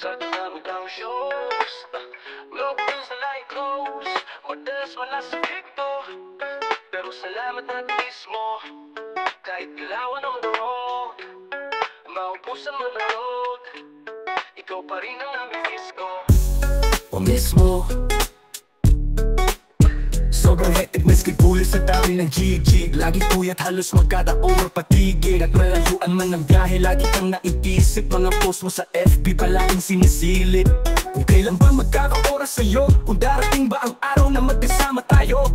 Sa dami-dami shows, Locals na na-close, madalas wala sa dito. Pero salamat na mismo, kahit galawan on the road, maubusan man ang load, ikaw pa rin ang nami-miss ko. O mismo, sobrang hectic, miski pulis sa dami ng jig-jig. Lagi puyat, halos magkadaong patigil. At malayuan man ng biyahe, lagi kang naiisip. Mga post mo sa FB, palaging sinisilip. Kung kailan ba magkaka-oras sa'yo, kung darating ba ang araw na magkasama tayo.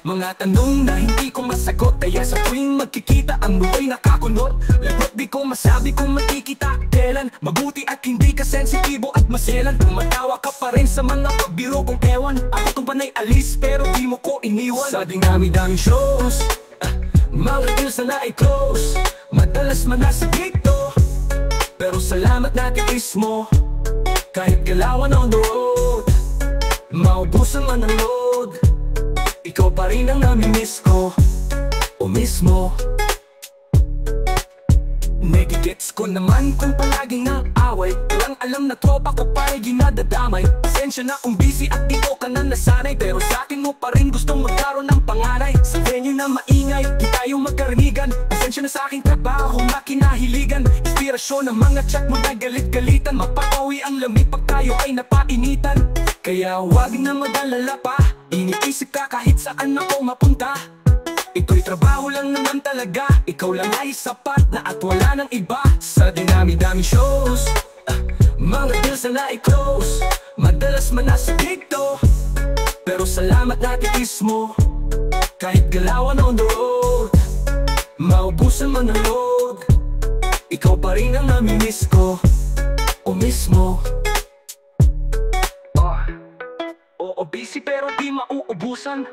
Mga tanong na hindi ko masagot, kaya sa tuwing magkikita ang buhay nakakunot. Lagot di ko masabi kung magkikita kailan. Mabuti at hindi ka sensitibo at maselan. Tumatawa ka pa rin sa mga pagbiro kong ewan. Ako tong panay alis pero di mo ko iniwan. Sa dinami-daming shows, mga deals na na-close, madalas manasa dito. Pero salamat natiis mo, kahit galawan on the road, maubusan man ang load, ikaw pa rin ang nami-miss ko. O mismo, nagigets ko naman kung palaging nang-away. Walang alam na tropa ko pa'y ginadadamay. Pasensya na kung busy at di ko ka na nasanay, pero sa akin mo pa rin gustong magkaroon ng panganay. Sa venue na maingay, di tayo magkarinigan. Pasensya na sa aking trabaho na kinahiligan. Inspirasyon ng mga chat mo na galit-galitan. Mapapawi ang lamig pag tayo ay napainitan. Kaya wag na madalala pa, iniisip ka kahit saan ako mapunta. Ito'y trabaho lang naman talaga, ikaw lang ay sapat na at wala nang iba. Sa dinami-dami shows, mga deals na na-close, madalas manasa dito. Pero salamat natiis mo, kahit galawan on the road, maubusan man ang load, ikaw pa rin ang nami-miss ko. O mismo, oo busy pero di mauubusan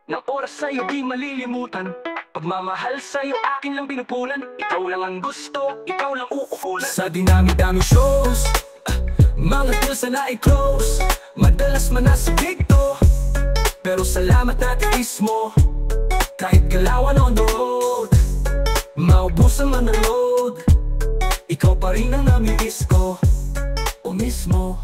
ng oras sa'yo, di malilimutan. Pagmamahal sa'yo akin lang pinupunan. Ikaw lang ang gusto, ikaw lang uukulan. Sa dinami-daming shows, mga deals na na-close, madalas manasa dito. Pero salamat natiis mo, kahit galawan on the road, maubusan man ang load, ikaw pa rin ang nami-miss ko. O mismo,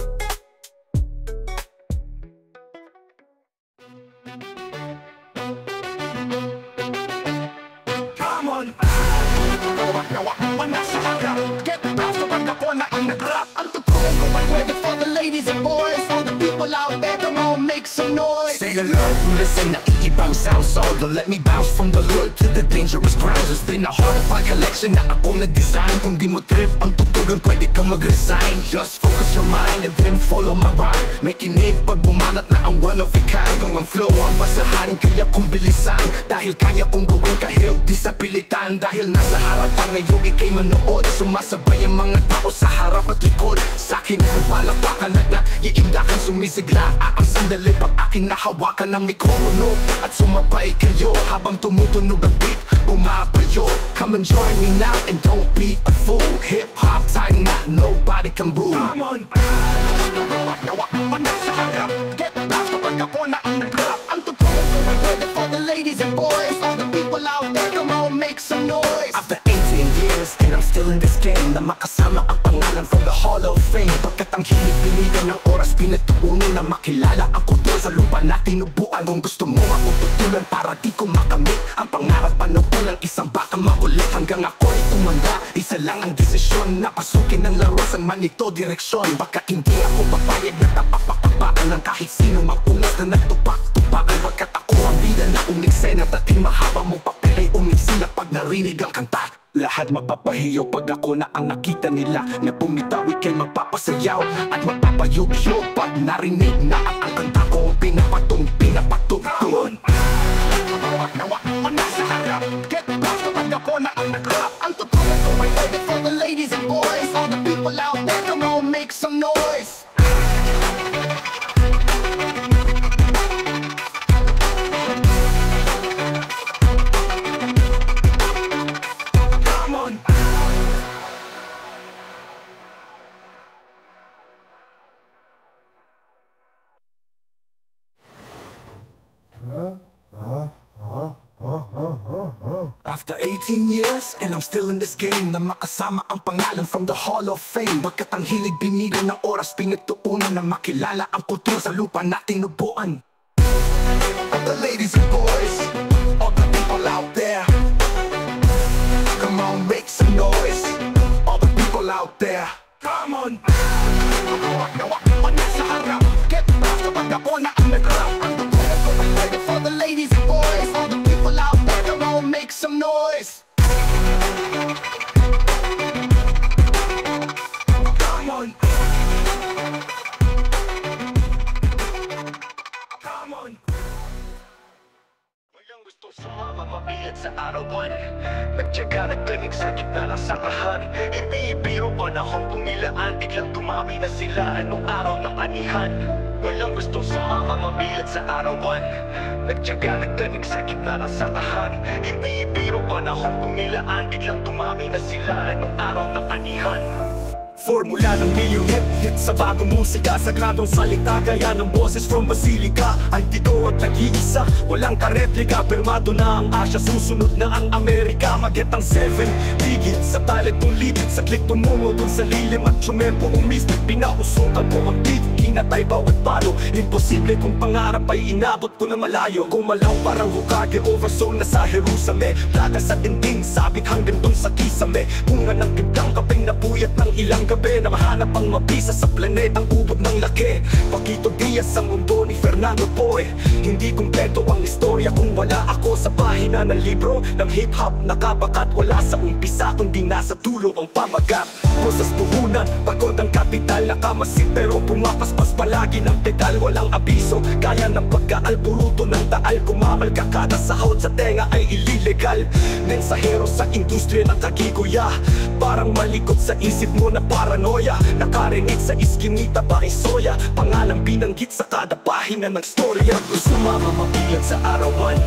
get the house kapag ako na ang nag-rap. Ang totoo ko ay ready for the ladies and boys. All the people out there, come on, make some noise. Say hello, listen, naiibang sound. So let me bounce from the hood to the dangerous grounds. It's been a hard-fought collection na ako nag-design. Kung di mo trip ang tutugan, pwede kang mag-resign. Just focus your mind and then follow my rhyme. May kinig pag bumanat na ang one of a kind. Kung ang flow ang basahan, kaya kong bilisan. Dahil kaya kong gawin kahit di sa pilitan. Dahil nasa harapan ngayon ikay manood, sumasabay ang mga tao sa harap at likod. Sa'kin ang palakpakan at naiindakan sumisigla ang sandali pag aking nahawakan ng mikrofono. At sumabay kayo habang tumutunog ang beat, bumabayo. Come and join me now and don't be a fool. Hip-hop time na nobody can boo. Come on, nawa man sa harap. Get back kapag ako na ang nag-rap. Ang totoo ko ay ready for the ladies and boys. All the people out there, come on, make some noise. After 18 years and I'm still in this game, na makasama ang pangalan from the Hall of Fame. Pagkat ang hilig-biligan ng oras pinatuunan na makilala ako doon sa lupa na tinubuan. Kung gusto mo ako tutulan para di ko makamit ang pangarap panupulan, isang baka maulit hanggang ako'y tumanda. Isa lang ang desisyon na pasukin ng laro sa manito direksyon. Baka hindi ako papayag na tapapakabaan ng kahit sino mapunas na nagtupak-tupakan. Pagkat ako ang bida na umiksena at mahaba mong papel ay umiksina pag narinig ang kanta. Lahat mapapahiyo pag ako na ang nakita nila, na bumitaw ikay magpapasayaw at magpapayog-yog pag narinig na ang kanta ko pinapatong. Nawa man sa harap, get back kapag ako na ang nag-rap. Ang totoo ko ay ready for the ladies and boys. All the people out there, come on, make some noise. After 18 18 years and I'm still in this game, na makasama ang pangalan from the Hall of Fame. Bagkat ang hilig binigay ng oras pinagtuunan, na makilala ang kultura sa lupa nating nubuan. All the ladies and boys, all the people out there, come on, make some noise. All the people out there, come on. Nasa harap, get back kapag ako na ang nag-rap. Ang totoo ko ang ready for the ladies and boys. All the people out there, come on, make some noise. Come on. Come on. Walang gusto sumama, mabigat sa arawan. Nagtyaga, nagtanig sa gitna ng sakahan. Hindi biro panahon pumilaan, biglang dumami na sila anong araw ng anihan. Walang gusto sumama, mabigat sa arawan. Nagtyaga, nagtanig sa gitna ng sakahan. Hindi biro panahon pumilaan, biglang dumami na sila anong araw ng anihan. Formula ng milyon hit sa bagong musika, sagradong salita gaya ng boses from Basilica. Antito at nag-iisa, walang kareplika, permado na ang Asya, susunod na ang Amerika. Maget ang 7 digit sa talent mong libid, sa click tumungo dun sa lilim at sumempo umisip. Pinausukan mo ang beat, kinatay bawat palo. Imposible kung pangarap ay inabot ko na malayo. Gumalaw parang Hokage, oversoul na sa Jerusalem. Plaga sa dinding, sabit hanggang dun sa kisame. Bunga ng biglang kapeng napuyat ng ilang gabi, na mahanap ang mabisa sa planetang ubod ng laki. Paquito Diaz sa mundo ni Fernando Poe. Hindi kumpleto ang istorya kung wala ako sa pahina ng libro ng hip-hop. Nakabakat wala sa umpisa, kundi nasa dulo ang pamagat. Pusas puhunan, pagod ang kapital, nakamasid pero pumapaspas palagi ng pedal. Walang abiso, kaya ng pagkaalburuto ng taal. Kumamal ka kada sahod sa tenga ay ililegal. Mensahero sa industriya ng kagiguya, parang malikot sa isip mo na paranoia. Nakarinig sa iskinita ba ay soya, pangalang binanggit sa kada pahina ng storya. Gusto mamamabilan sa arawan,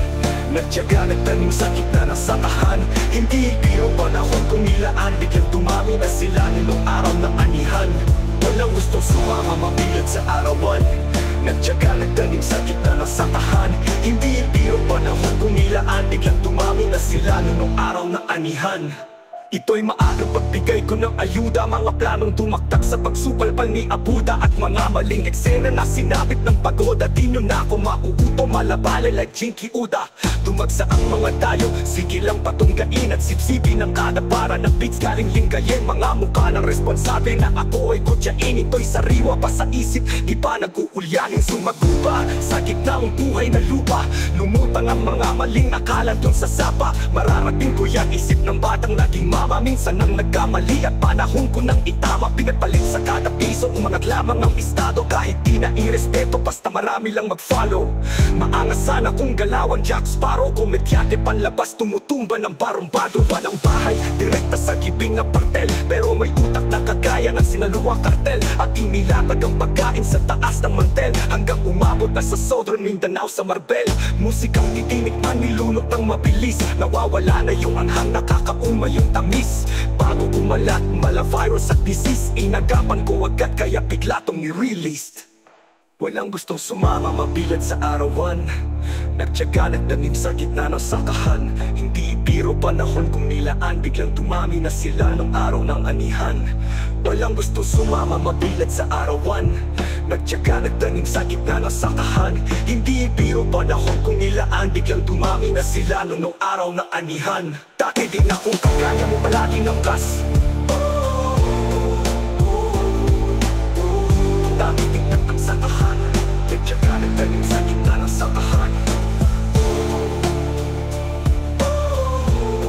nagtyaga, nagtanim sa gitna ng sakahan. Hindi biro panahon kung nilaan, biglang dumami na sila nung araw ng anihan. Walang gustong sumama mabilan sa arawan, nagtyaga, nagtanim sa gitna ng sakahan. Hindi biro panahon kung nilaan, biglang dumami na sila nung araw ng anihan. Ito'y maagang pagbigay ko ng ayuda, mga planong tumaktak sa pagsupalpal ni Abuda, at mga maling eksena na sinapit ng pagoda. Di nyo na ako mauuto, malabalay like Jinky Uda. Dumagsa ang mga tayo, sige lang patunggain at sipsipin ng kada para ng beats galing linggayin. Mga mukha ng responsable na ako ay kutyain. Ito'y sariwa pa sa isip, di pa nag-uulyanin. Sumaguba sa gitna ng buhay na lupa, lumutang ang mga maling akala dun sa sapa. Mararating ko yan, isip ng batang naging minsan nang nagkamali at panahon ko nang itama. Pinagpalit sa kada piso, umangat lamang ang estado. Kahit di na irespeto, basta marami lang mag-follow. Maangas sana kung galawan Jack Sparrow. Komedyante panlabas, tumutumba ng barumbado. Walang bahay, direkta sa gibing na partel, pero may utak na kagaya ng sinaluwang kartel. At inilatag ang pagkain sa taas ng mantel, hanggang umabot na sa Southern Mindanao sa Marbel. Musikang titinik man nilunok ng mabilis, nawawala na yung anghang, nakakauma yung tamis. Bago kumalat, mala virus at disease, inagapan ko agad kaya bigla tong ni-released. Walang gustong sumama mabilad sa arawan, nagtyaga, nagtanim sa gitna ng sakahan. Hindi biro panahon kung nilaan, biglang dumami na sila nung araw ng anihan. Walang gustong sumama mabilad sa arawan, nagtyaga, nagtanim sa gitna ng sakahan. Hindi biro panahon kung nilaan, biglang dumami na sila nung araw ng anihan. Dati din akong kagaya mo palagi ng gas, dami din ang sakahan, nagtyaga, nagtanim sa gitna ng sakahan.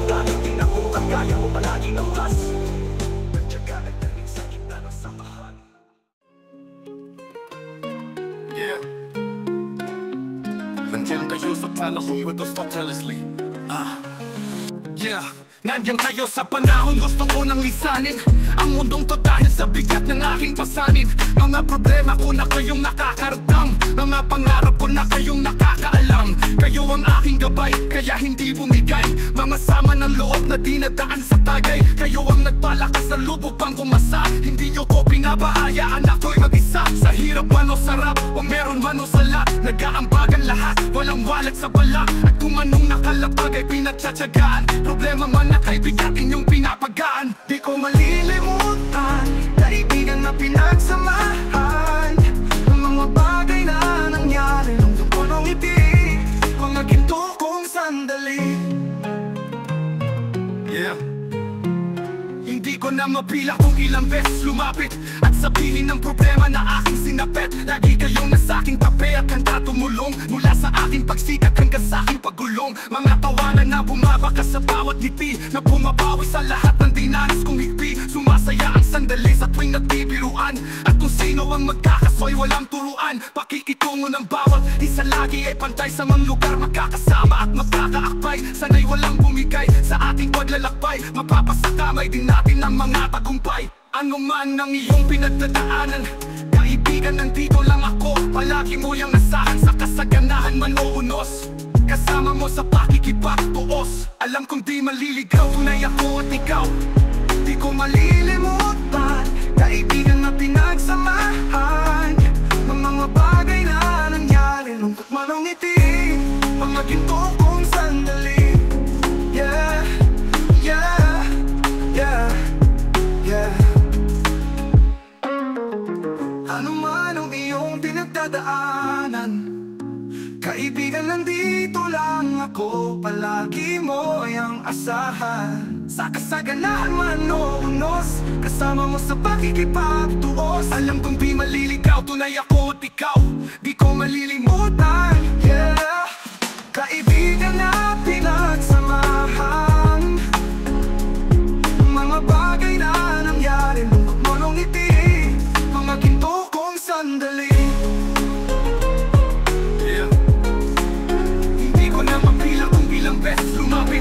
Dami din akong kagaya mo palagi ng gas, nagtyaga, nagtanim sa gitna ng sakahan. Yeah. Nandiyan kayo sa panahon with us fatalistly. Yeah, nandiyan kayo sa panahon, gusto ko nang lisanin ang mundong to dahil sa bigat ng aking pasanin. Mga problema ko na kayong nakakaramdam, mga pangarap ko na kayong nakakaalam. Kayo ang aking gabay, kaya hindi bumigay. Mga sama ng loob na dinadaan sa tagay. Kayo ang nagpalakas sa lubog pang kumasa. Hindi nyo ko pinabaayaan, ako'y mag-isa. Sa hirap man o sarap o meron man o salat, nag-aambagan lahat, walang walat sa bala. At kung anong nakalapag ay pinagtsatsagaan, problema man na kaibigan inyong pinapagaan. Di ko malilimutan, kaibigan na pinagsamahan, ang mga bagay na nangyari nung punong ngiti, mga ginto kong sandali. Yeah. Hindi ko na mabilang kung ilang beses lumapit at sabihin ng problema na aking sinapet. Lagi kayong nasa aking tabi at handa tumulong, mula sa aking pagsikat hanggang sa aking paggulong. Mga tawanan na bumabakas sa bawat ngiti, na bumabawi sa lahat ng dinanas kong higpi. Sumasaya ang sandali sa tuwing nagbibiruan, at kung sino ang magkakasoy walang turuan. Pakikitungo ng bawat isa lagi ay pantay, sa mga lugar magkakasama at magkakaakbay. Sana'y walang bumigay sa ating paglalakbay, mapapasakamay din natin ang mga tagumpay. Ano man ang iyong pinagdadaanan, kaibigan, nandito lang ako. Palagi mo yang nasahan sa kasaganahan man o unos, kasama mo sa pakikipagtuos. Alam kong di maliligaw, tunay ako at ikaw. Di ko malilimutan, kaibigan na pinagsamahan, ng mga bagay na nangyari nung manong ngiti, mga ginto kong sandali. Yeah, yeah, yeah, yeah. Ano man ang iyong pinagdadaanan, kaibigan, nandito lang ako. Palagi mo ay ang asahan, sa kasaganahan man o unos, kasama mo sa pakikipagtuos. Alam kong di maliligaw, tunay ako at ikaw. Di ko malilimutan, yeah, kaibigan na pinagsamahan, mga bagay na nangyari nung manong ngiti, mga ginto kong sandali. Yeah. Hindi ko na mabilang kung ilang beses lumapit.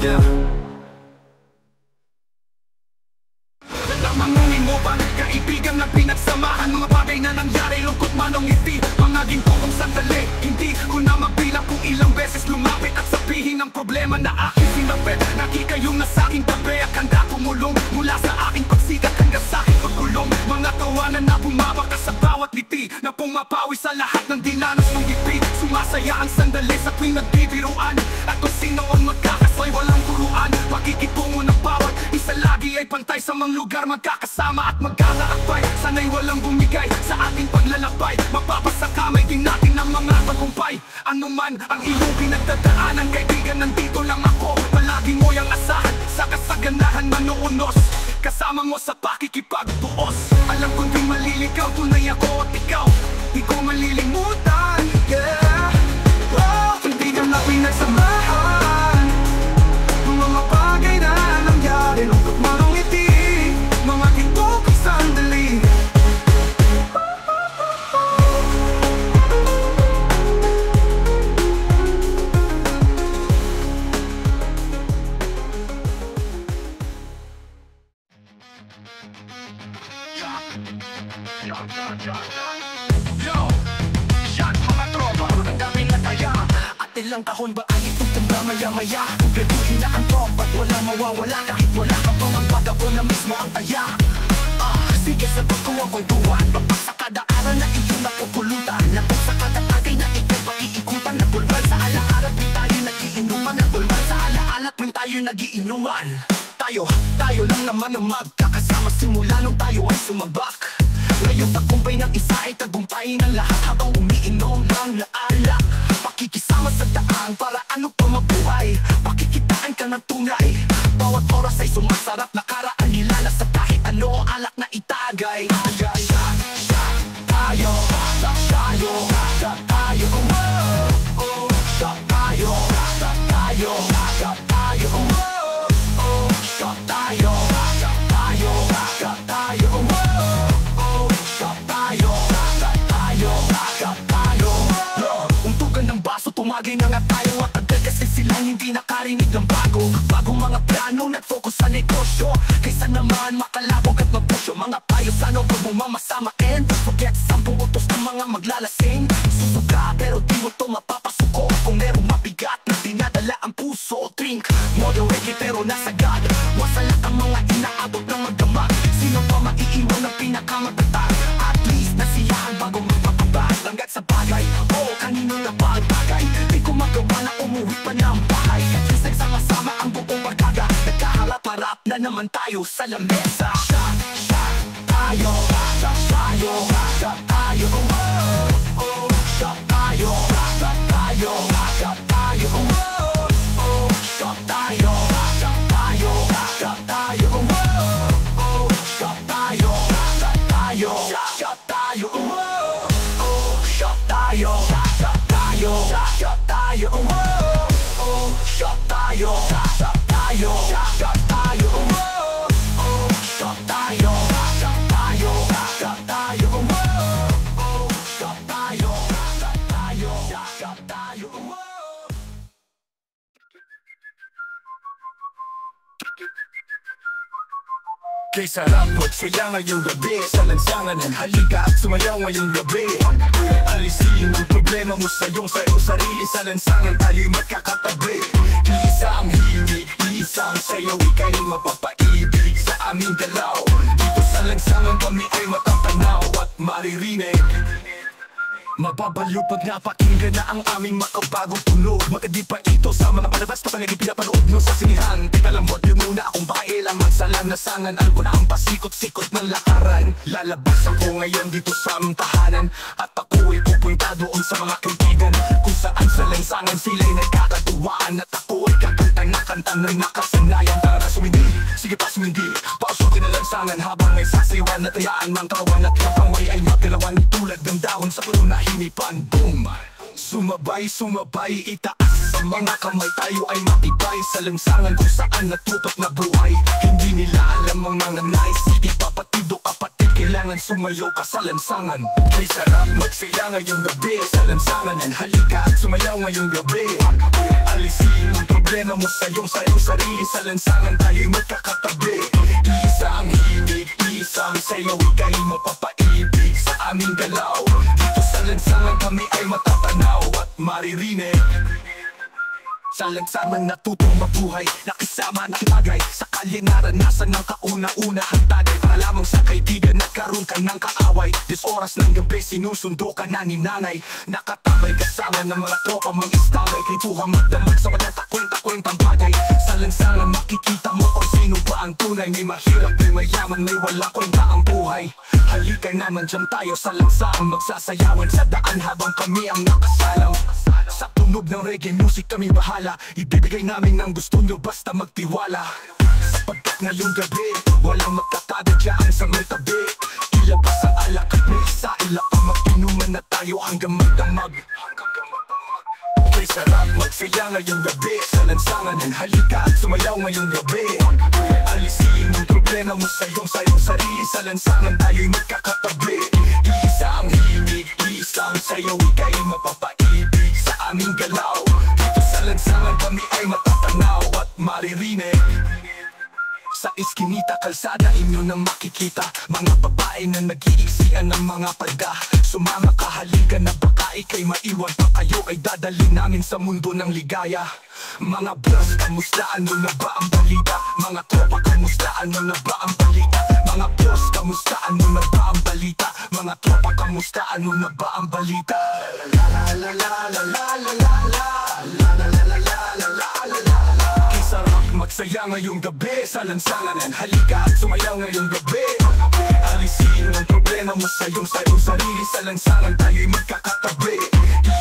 Yeah. Namangunin mo ba, kaibigan na pinagsamahan, mga bagay na nangyari, lungkot man o ngiti, mga ginto kong sandali. Hindi ko na mabilang kung ilang beses lumapit at sabihin ang problema na aking sinapit. Nakikayong nasa aking tabi at handa tumulong, mula sa aking pagsikat hanggang sa aking paggulong. Mga tawanan na bumabakas sa bawat ngiti, na pumapawi sa lahat ng dinanas mong higpi. Sumasaya ang sandali sa tuwing nagbibiruan, at kung sino ang magkakasoy walang turuan. Pakikitungo ng bawat isa lagi ay pantay, sa mga lugar magkakasama at magkakaakbay. Sana'y walang bumigay sa ating paglalakbay, mapapasakamay din natin ang mga tagumpay. Ano man ang iyong pinagdadaanan, kaibigan, nandito lang ako. Palagi mo yang asahan, sa kasaganahan man o unos, kasama mo sa pakikipagtuos. Alam kong di maliligaw, tunay ako at ikaw. Di ko malilimutan, yeah, oh, kaibigan na pinagsamahan, mga bagay na nangyari nung manong ngiti, mga ginto kong sandali. Yo, shot mga tropa, ang dami na taya, at ilang tahon ba ay itutumba maya-maya. Gaduhin na ang tropa at wala mawawala, kahit wala ka pang ang pagabo na mismo ang taya. Sige sa pagkuha ko'y buwan, pagpak sa kada araw na iyong napupulutan, napag sa kada tagay na ikaw pakiikutan, nabulban sa alaala tuwing tayo nagiinuman, nabulban sa alaala tuwing tayo nagiinuman. Tayo lang naman ang magkakasama simula nung tayo ay sumabak. Ngayon tagumpay ng isa ay tagumpay ng lahat, habang umiinom ng laala. Pakikisama sa daan para ano pa mabuhay, pakikitaan ka ng tunay. Bawat oras ay sumasarap na karaan nila, na sa kahit ano alak na itagay. Shot tayo, shot tayo, shot tayo, oh, oh, shot tayo, shot tayo, shot tayo, oh, oh, shot tayo, shot tayo, shot tayo, oh, shot tayo, shot tayo, shot tayo. Untugan ng baso, tumagay na nga tayo, at agad kasi silang hindi nakarinig ng bagong mga plano, nag-focus sa negosyo, kaysa naman makalabog at magpusyo. Mga payo sana pag bumamasama, and don't forget, 10 utos ng mga maglalasing. Susuka pero di mo to mapapasuko, kung merong mabigat na dinadala ang puso. Drink, moderate pero nasa God, wasalat ang mga inaabot ng magdamag. Sino pa maiiwan ng pinakamatatag? naman tayo sa lamesa. Shot, shot tayo, shot tayo, shot tayo, oh, oh, shot tayo, shot tayo, shot tayo, oh, oh, shot tayo, shot tayo, shot tayo, oh, oh, shot tayo, shot tayo, shot tayo, oh, oh, shot tayo, shot tayo, shot tayo, oh, oh, shot tayo, shot tayo, shot tayo, oh, oh, shot tayo, shot tayo, shot tayo, oh, oh, shot tayo, shot tayo, shot tayo, oh. Kay sarap magsaya ngayong gabi sa lansangan ng halika at sumayaw ngayong gabi. Alisin ang problema mo sa iyong sarili, sa lansangan tayo'y magkakatabi. Isa ang himig, isa ang sayaw, ika'y mapapaibig sa aming galaw. Dito sa lansangan kami ay matatanaw at maririnig. Mababaliw pag napakinggan na ang aming makabagong tunog. Magkadipa ito sa mga palabas na pangaging pinapanood nyo sa sinihan. Teka lang, wag yun muna akong pakailaman sa lansangan. Alam ko na ang pasikot-sikot ng lakaran. Lalabas ako ngayon dito sa aming tahanan, at ako'y pupunta doon sa mga kaibigan kung saan sa lansangan sila'y nagkakatuwaan. At ako'y kakanta na kanta ng nakasanayan. Tara sumindi, sige pa sumindi, pausukin na lansangan habang may sasayawan at tayaan mang kawan at kapangway ay magkalawan tulad ng dahon sa puno na hinipan. Boom! Sumabay, sumabay, itaas sa mga kamay, tayo ay matibay sa lansangan kung saan natutok na buhay. Hindi nila alam ang mga naisip, kapatid o kapatid, kailangan sumayaw ka sa lansangan. May sarap magsaya ngayong gabi sa lansangan, and halika at sumayaw ngayong gabi. Alisin ang problema mo sa iyong sarili, sa lansangan tayo'y magkakatabi. Isa ang himig, isa ang sayaw, ika'y mapapaibig sa aming galaw. Dito sa lansangan kami ay matatanaw at maririnig. Sa lansangan natutong mabuhay, nakisama ng bagay sa kalye, naranasan ng kauna-unahang tagay. Para lamang sa kaibigan nagkaroon ka ng kaaway. 10 oras ng gabi sinusundo ka na ni nanay, nakatabay kasama ng mga tropa mga istaway. Kay tuha magdamag sa wala takwentang bagay. Sa lansangan makikita mo kung sino ba ang tunay. May mahirap, may mayaman, may wala kwenta ang buhay. Halika naman dyan tayo sa lansangan, magsasayawan sa daan habang kami ang nakasalaw. Sa tunog ng reggae music kami bahala, ibibigay namin ang gusto nyo basta magtiwala. Sapagkat ngayong gabi, walang magkakada dyan sa may tabi. Ilabas ang alak at may isa ilapang mag-inuman na tayo hanggang magdamag. May sarap magsaya ngayong gabi sa lansangan, and halika at sumayaw ngayong gabi. Alisin ang problema mo sa iyong sarili, sa lansangan tayo'y magkakatabi. Isa ang himig, isa ang sayaw, ika'y mapapaibig sa aming galaw. Dito sa lansangan kami ay matatanaw at maririnig. Sa iskinita, kalsada, inyo nang makikita mga babae na nag-iiksian ng mga palda. Sumama ka, halika na, baka ika'y maiwan pa, kayo ay dadalhin namin sa mundo ng ligaya. Mga bros, kamusta? Ano na ba ang balita? Mga tropa, kamusta? Ano na ba ang balita? Mga bros, kamusta? Ano na ba ang balita? Mga tropa, kamusta? Ano na ba ang balita? La la la la la la la la la la la la la la la. Sarap magsaya ngayong gabi sa lansangan, and halika at sumayaw ngayong gabi. Alisin ang problema mo sa iyong sarili, sa lansangan tayo'y magkakatabi.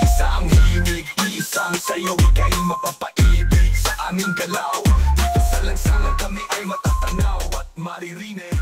Isa ang himig, isa ang sayaw, ika'y mapapaibig sa aming galaw. Dito sa lansangan kami ay matatanaw at maririnig.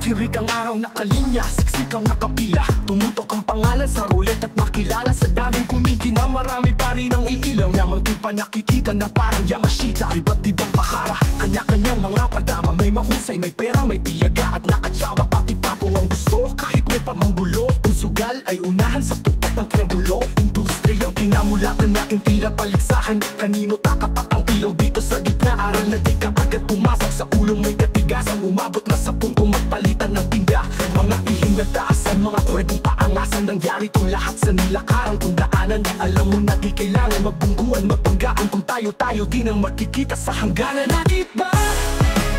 Tirik ang araw nakalinya, siksik ang nakapila. Tumutok ang pangalan sa roulette at makilala sa daming kumikina. Marami pa rin ang iilaw na magtipa nakikita na parang Yamashita. Iba't ibang pakara, kanya-kanyang mga padama. May mahusay, may pera, may tiyaga at nakatsawa. Pati papo ang gusto, kahit may pamanggulo. Ang sugal ay unahan sa tupat ng triangulo. Industriyang pinamulatan natin tila paligsahan. Kanino takapat ang ilaw dito sa gitna? Aral na di ka agad pumasok sa ulong may katigasan. Umabot na sa puntong magpalitan ng tinda. Mga ihing nataasan, mga pwedeng paangasan. Nangyari itong lahat sa nilakarang tundaanan. Alam mo na di kailangan magbungguan, magbanggaan. Kung tayo-tayo din ang magkikita sa hangganan. Bakit ba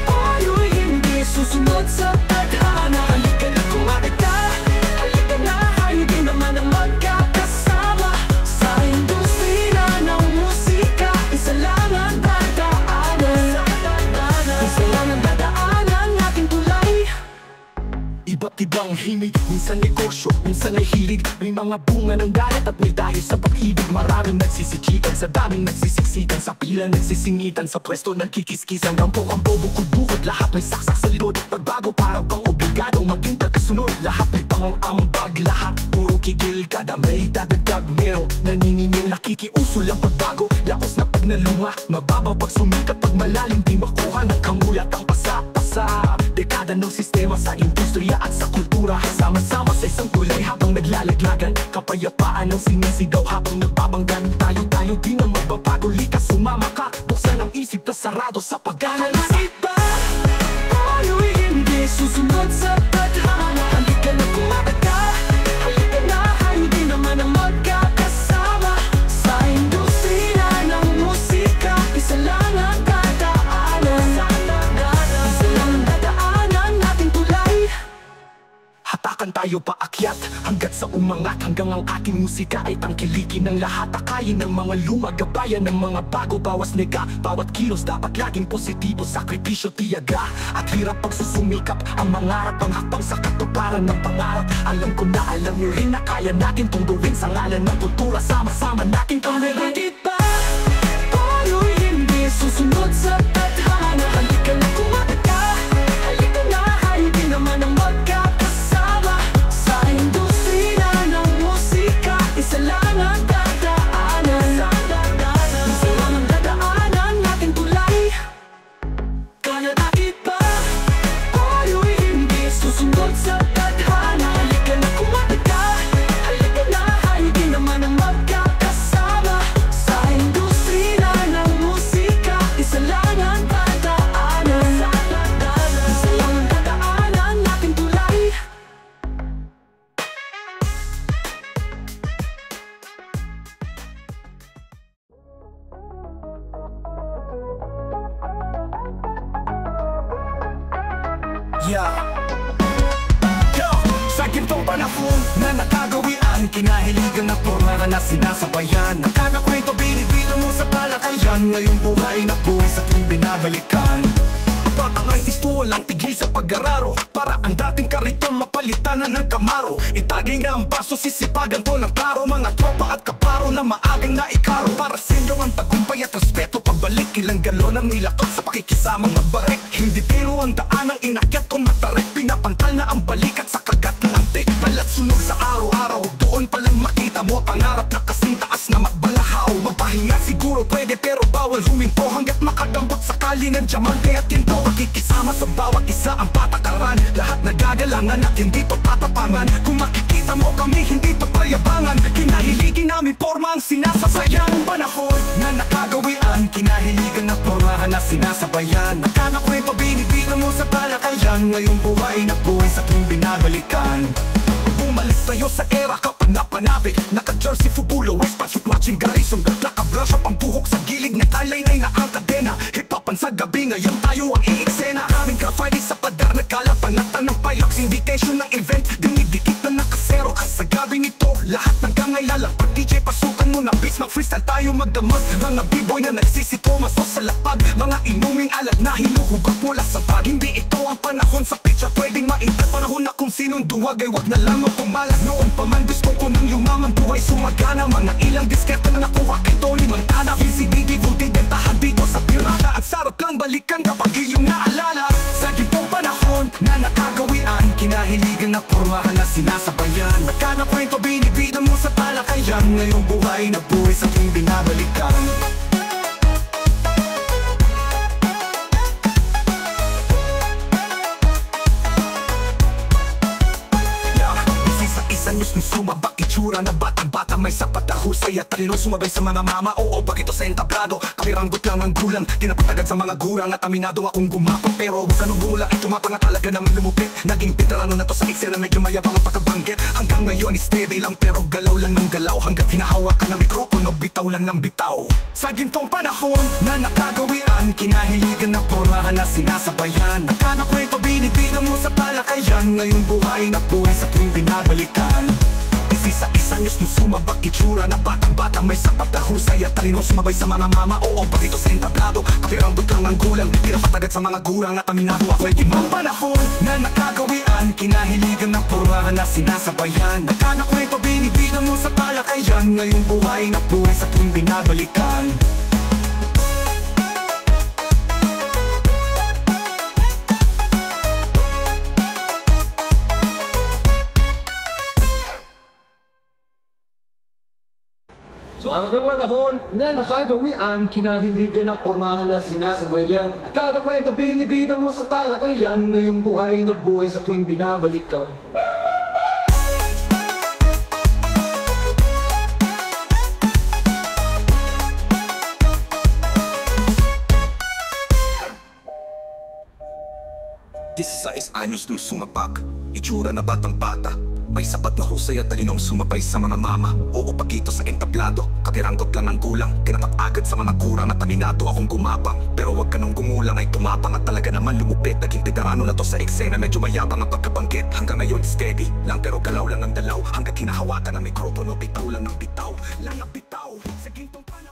tayo'y hindi susunod sa tadhana? Halika na kumapit na, iba't ibang himig. Minsan negosyo, minsan ay hilig. May mga bunga ng galit at may dahil sa pag-ibig. Maraming nagsisiksikan, sa daming nagsisiksikan. Sa pila nagsisingitan, sa pwesto nagkikiskisan. Rampo, bukod-bukod, lahat may saksak sa likod. Pagbago parang pang obligadong maging tagasunod. Lahat may pangangambag, lahat puro kigil. Kada may dadagdag meron naniningil. Nakikiuso lang pagbago, lakos na pag nalunga. Mababaw pag sumikat, pag malalim di makuha ng kamulat ang pasa-pasa. Dekada ng sistema sa industriya at sa kultura. Sama-sama sa isang kulay habang naglalaglagan. Kapayapaan ang sinisigaw habang nagbabanggan. Tayo-tayo di na magbabago, likas sumama ka. Buksan ang isip na sarado sa paggalan. Bakit ba tayo'y hindi susunod sa tadhana? Halika na kumapit ka, halika na, hindi naman ang magkakasama. Sa industriya ng musika, isa lang ang dadaanan. Isa lang ang dadaanan nating tulay. Hatakan tayo paakyat hanggat sa umangat. Hanggang ang ating musika ay tangkilikin ng lahat. Akayin ng mga luma, gabayan ng mga bago. Bawas nega, bawat kilos dapat laging positibo. Sakripisyo tiyaga at hirap pagsusumikap. Ang mangarap, ang hakbang sa katuparan ng pangarap. Alam ko na alam nyo rin na kaya natin tungguin sa ngalan ng kultura. Sama-sama natin kamera. Bakit ba tayo'y hindi susunod sa tadhana? Halika na kumapit ka, halika na, hindi naman ang magkakasama. Sa industriya ng musika, isa lang ang dadaanan. Isa lang ang dadaanan nating tulay. Kaya bakit ba tayo'y hindi susunod sa tadhana? Halika na kumapit ka, halika na, hindi naman ang magkakasama. Sa industriya ng musika, isa lang ang dadaanan. Isa lang ang dadaanan nating tulay. Sa gintong panahon na nakagawian, kinahiligan na forma na sinasabayan. Nakakakwento, binibilo mo sa palakayan. Ngayong buhay na buhay sa tuwing binabalikan. Ang artisto walang tigil sa pag-araro, para ang dating kariton mapalitan na ng kamaro. Itagay na ang baso, sisipagan to ng klaro. Mga tropa at kaparo na maagang naikaro. Para sa inyo ang tagumpay at respeto. Pagbalik ilang galon ang nilakot sa pakikisamang magbarek. Hindi tiro ang daan ang inakyat o matarek. Pinapantal na ang balikat sa kagat ng antik. Balat sunog sa araw-araw, doon palang makita mo pangarap na kasing taas na magbalahaw. Mapahinga siguro pwede pero bawal huminto hanggat makagambot sakali ng diamante at tinto. Makikisama sa bawat isa ang patakaran. Lahat nagagalangan at hindi to tatapangan. Kung makikita mo kami hindi to payabangan. Kinahiligin namin forma ang sinasabayan. Panahon na nakagawian, kinahiligan na formahan na sinasabayan. Nakakakwento, binibigyan mo sa palakayan. Ngayong buhay na buhay sa tuwing binabalikan. Umalis tayo sa era kapag napanabik. Naka-jersey, fubulo, waistband, matching garrison. Naka-brush up ang buhok sa gilid, nagkalaynay na ang kadena. Hip-hopan sa gabi, ngayon tayo ang iiksena. Aming ka-Friday sa padar, nagkalapanatan ng pilox. Invitation ng event, dinidikit na nakasero. Sa gabing ito, lahat ng kangay lalapag. DJ, pasukan mo na beats, mag-freestyle tayo magdamag. Mga b-boy na nagsisito, maso sa lapag. Mga inuming alat na hinuhubag mula sa pag. Hindi ito ang panahon sa picture, pwedeng maitat. Panahon na kung sinong duwag ay wag na lamang pumalag. Noon pa man gusto ko nang lumamang buhay sumagana. Mga ilang disketa na nakuha kito, limang tanak. VCD, DVD, dentahan dito sa pirata. At sarap lang balikan kapag iyong naalala. Sa gintong panahon na nakagawian, kinahiligan na pormahan na sinasabayan. Nagkanakwento, binibidan mo sa talakayan. Ngayong buhay na buhay sa tuwing binabalikan. News ng sumabak itsura na batang-bata. May sapat na husay at talino, sumabay sa mga mama. Oo, pag ito sa entablado, kapiranggot lang ang gulang. Tinapatagad sa mga gurang at aminado akong gumapang. Pero huwag ka nung gumula, tumapa nga talaga naman lumupit. Naging veterano na to sa eksena, medyo mayabang ang pagkabanggit. Hanggang ngayon steady lang pero galaw lang ng galaw. Hanggat hinahawak ka ng mikropono, bitaw lang ng bitaw. Sa gintong panahon na nakagawian, kinahiligan na pormahan na sinasabayan. Nakanakwento, binibigyan mo sa palakayan. Ngayong buhay na buhay sa tuwing binabalikan. Isa-isa anyos nung sumabak itsura na batang-bata may sapat na husay at talino sumabay sa mga mama. Oo, pagito sa entablado, kapirang butang ang gulang, pinapatagat sa mga gurang at aminado ako'y timang panahon na nakagawian, kinahiligan ng purahan na sinasabayan. Nagkanak mo ito, binibigan mo sa palakayan, ngayong buhay na buhay sa tuwing binabalikan. So, ang panahon na nakagawian, kinahiligan ng pormahan na sinasabayan. Kada kwento, binibitan mo sa talakayan, ngayong buhay na buhay sa tuwing binabalik ka. Disais anyos nung sumabak, itsura na batang-bata, may sapat na husay at talinong sumabay sa mga mama. Oo, pagito sa entablado, katiranggot lang ang gulang, kinatak agad sa mga kurang at aminado akong gumapang. Pero wag ka nung gumulang ay tumapang at talaga naman lumupit. Naging veterano na to sa eksena, medyo mayabang ang pagkabanggit. Hanggang ngayon steady lang pero galaw lang ang dalaw, hanggang hinahawakan ang mikropono, bitaw lang ng bitaw, lang ang bitaw sa gintong panahon.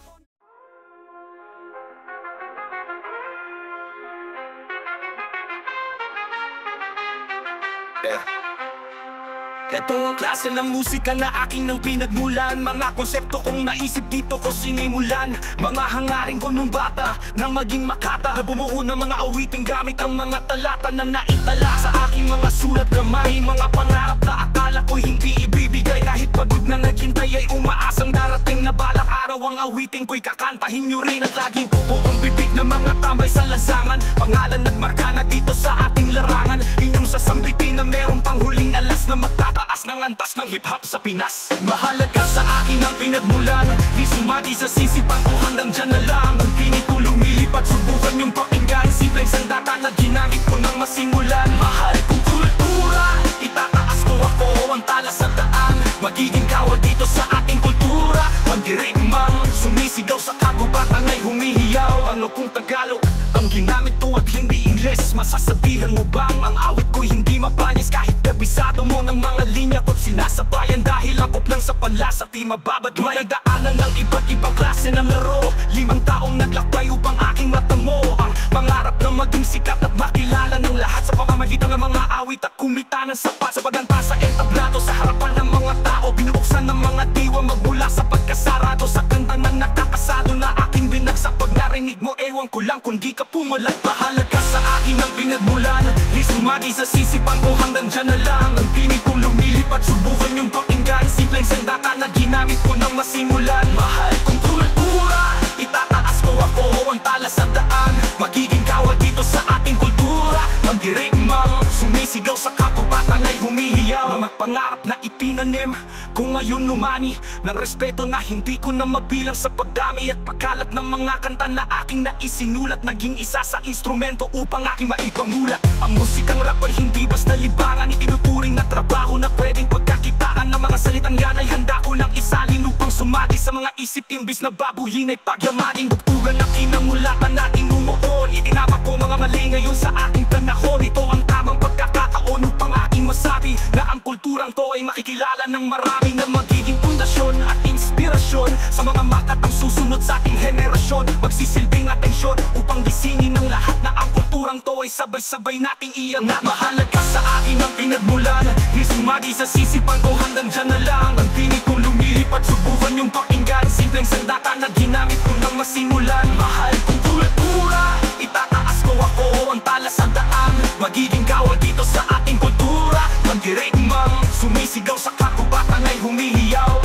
Ito ang klase ng musika na aking nang pinagmulan, mga konsepto kong naisip dito ko sinimulan. Mga hangarin ko nung bata nang maging makata, na bumuo ng mga awiting gamit ang mga talata na naitala sa aking mga sulat na may mga pangarap na akala ko'y hindi ibibigay. Kahit pagod na naghintay ay umaasang darating na balak araw ang awiting ko'y kakantahin nyo rin. At laging buong bibig ng mga tambay sa lansangan, pangalan at marka na dito sa ating larangan. Inyong sasambitin na merong panghuling alas na magtataas ng antas ng hip-hop sa Pinas. Mahalaga sa akin ang pinagmulan, di sumagi sa sisipan ko hanggang dyan na lang. Ang pinig ko lumilipad, subukan yung pakinggan, simpleng sandata na ginamit ko nang masimulan. Mahal kong kultura, itataas ko ako ang tala sa daan, magiging kawal dito sa ating kultura. Mandirigmang sumisigaw sa kagubatan ay humihiyaw. Ano kung Tagalog ang ginamit ko at hindi Ingles? Masasabihan mo bang ang awit ko'y hindi mapanyas kahit kabisado mo ng mga linya ko't sinasabayan? Dahil ang kuplang sa panlasa di mababad, may daanan ng iba't ibang klase ng laro. 5 taong naglakbay upang aking matamo ang pangarap na maging sikat at makilala ng lahat sa pamamagitan ng mga awit at kumita ng sapat sa paganta sa entablado sa harapan ng mga tao. Binuksan ng mga diwa magmula sa pagkasarado sa kanta ng nakakasado na aking binagsak. Pag narinig mo ewan ko lang kung di ka pumalag. Mahalaga sa akin ang pinagmulan, di sumagi sa sisipan ko hanggang dyan na lang. Ang pinig kong lumilipad, subukan yung pakinggan, simpleng sandata na ginamit ko nang masimulan. Mahal kong kultura, itataas ko ako ang tala sa daan, magiging kawal dito sa ating kultura. Mandirigmang sumisigaw sa kakubatan ay humihiyaw. Mga pangarap na itinanim kung ngayon lumani ng respeto na hindi ko na mabilang sa pagdami at pagkalat ng mga kanta na aking naisinulat. Naging isa sa instrumento upang aking maipamulat. Ang musikang rap ay hindi basta libangan, itinuturing na trabaho na pwedeng pagkakitaan. Ng mga salitang yan ay handa ko lang isalin upang sumati sa mga isip, imbis na babuhin ay pagyamanin. Bugtugan na kinamulatan natin umuon, itinama ko mga mali ngayon sa aking panahon. Ito ang tamang pagkakataon upang aking masabi na ang kulturang to ay makikilala ng marami, na magiging pundasyon at inspirasyon sa mga makatang susunod sa ating henerasyon. Magsisilbing atensyon upang gisingin ng lahat na ang kulturang to ay sabay-sabay nating iangat. Mahalaga sa akin ang pinagmulan, di sumagi sa sisipan ko hanggang dyan na lang. Ang pinig kong lumilipad, subukan yung pakinggan, simpleng sandata na ginamit ko nang masimulan. Mahal kong kultura, itataas ko ako ang tala sa daan, magiging kawal dito sa ating kultura. Mandirigmang sumisigaw sa kakubatan ay humihiyaw.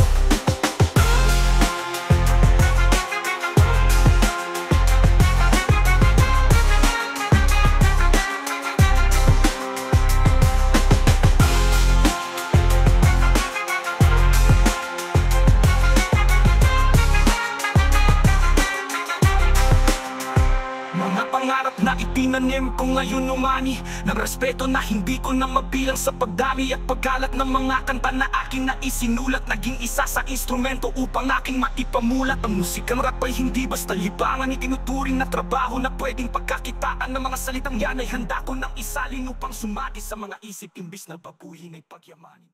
Pangarap na itinanim ko ngayon umani ng respeto na hindi ko na mabilang sa pagdami at pagkalat ng mga kanta na aking naisinulat. Naging isa sa instrumento upang aking maipamulat. Ang musikang rap ay hindi basta libangan, itinuturing na trabaho na pwedeng pagkakitaan. Ng mga salitang yan ay handa ko nang isalin upang sumati sa mga isip, imbis na babuhin ay pagyamanin.